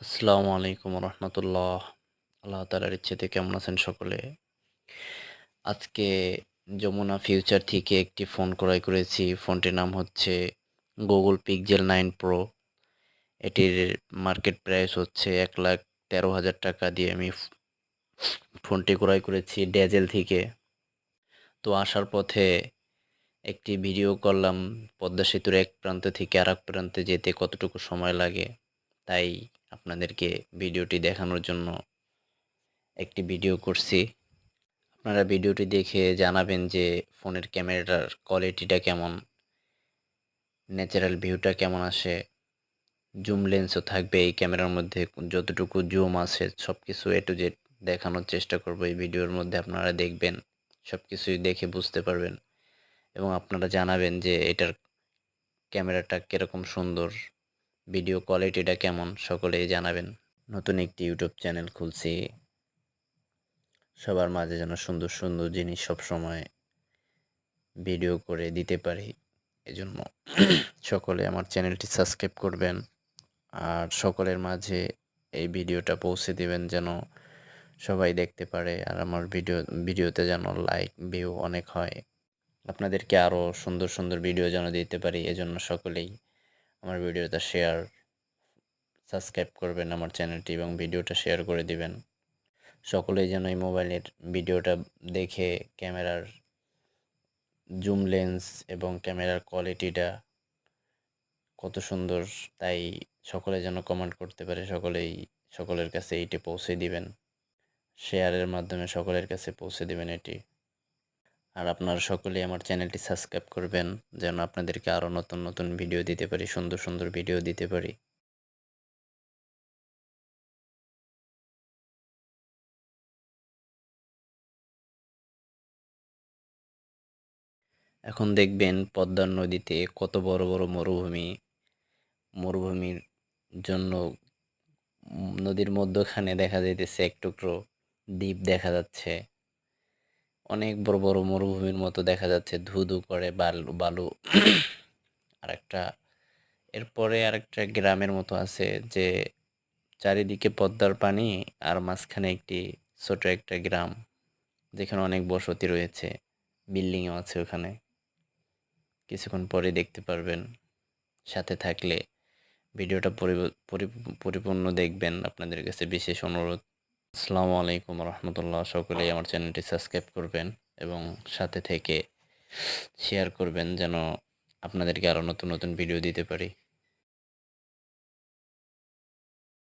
আসসালামু আলাইকুম রহমতুল্লাহ। আল্লাহ তালার ইচ্ছেতে কেমন আছেন সকলে? আজকে যমুনা ফিউচার থেকে একটি ফোন ক্রয় করেছি। ফোনটির নাম হচ্ছে গুগল পিক্সেল 9 প্রো। এটির মার্কেট প্রাইস হচ্ছে 1,13,000 টাকা দিয়ে আমি ফোনটি ক্রয় করেছি ডেজেল থেকে। তো আসার পথে একটি ভিডিও করলাম পদ্মা সেতুর এক প্রান্ত থেকে আরেক প্রান্তে যেতে কতটুকু সময় লাগে, তাই আপনাদেরকে ভিডিওটি দেখানোর জন্য একটি ভিডিও করছি। আপনারা ভিডিওটি দেখে জানাবেন যে ফোনের ক্যামেরার কোয়ালিটিটা কেমন, ন্যাচারাল ভিউটা কেমন আসে। জুম লেন্সও থাকবে এই ক্যামেরার মধ্যে, যতটুকু জুম আছে সব কিছু এ টু জেড দেখানোর চেষ্টা করব এই ভিডিওর মধ্যে। আপনারা দেখবেন, সব কিছুই দেখে বুঝতে পারবেন এবং আপনারা জানাবেন যে এটার ক্যামেরাটা কীরকম সুন্দর, ভিডিও কোয়ালিটিটা কেমন, সকলেই জানাবেন। নতুন একটি ইউটিউব চ্যানেল খুলছি, সবার মাঝে যেন সুন্দর সুন্দর জিনিস সবসময় ভিডিও করে দিতে পারি, এজন্য সকলে আমার চ্যানেলটি সাবস্ক্রাইব করবেন আর সকলের মাঝে এই ভিডিওটা পৌঁছে দিবেন যেন সবাই দেখতে পারে আর আমার ভিডিওতে যেন লাইক ভিউ অনেক হয়। আপনাদেরকে আরও সুন্দর সুন্দর ভিডিও যেন দিতে পারি, এজন্য সকলেই আমার ভিডিওটা শেয়ার সাবস্ক্রাইব করবেন আমার চ্যানেলটি এবং ভিডিওটা শেয়ার করে দিবেন। সকলেই যেন এই মোবাইলের ভিডিওটা দেখে ক্যামেরার জুম লেন্স এবং ক্যামেরার কোয়ালিটিটা কত সুন্দর, তাই সকলে যেন কমেন্ট করতে পারে। সকলের কাছে এইটি পৌঁছে দিবেন, শেয়ারের মাধ্যমে সকলের কাছে পৌঁছে দিবেন এটি। আর আপনারা সকলেই আমার চ্যানেলটি সাবস্ক্রাইব করবেন যেন আপনাদেরকে আরও নতুন নতুন ভিডিও দিতে পারি, সুন্দর সুন্দর ভিডিও দিতে পারি। এখন দেখবেন পদ্মা নদীতে কত বড় বড় মরুভূমির জন্য নদীর মধ্যখানে দেখা যাইতেছে এক টুকরো দ্বীপ দেখা যাচ্ছে। অনেক বড় বড় মরুভূমির মতো দেখা যাচ্ছে, ধু করে বালু বালু আরেকটা এরপরে আরেকটা গ্রামের মতো আছে যে চারিদিকে পদ্মার পানি আর মাঝখানে একটি ছোট একটা গ্রাম যেখানে অনেক বসতি রয়েছে, বিল্ডিংও আছে ওখানে। কিছুক্ষণ পরে দেখতে পারবেন, সাথে থাকলে ভিডিওটা পরিপূর্ণ দেখবেন, আপনাদের কাছে বিশেষ অনুরোধ। আসসালামু আলাইকুম রহমতুল্লাহ। সকলেই আমার চ্যানেলটি সাবস্ক্রাইব করবেন এবং সাথে থেকে শেয়ার করবেন যেন আপনাদেরকে আরও নতুন নতুন ভিডিও দিতে পারি।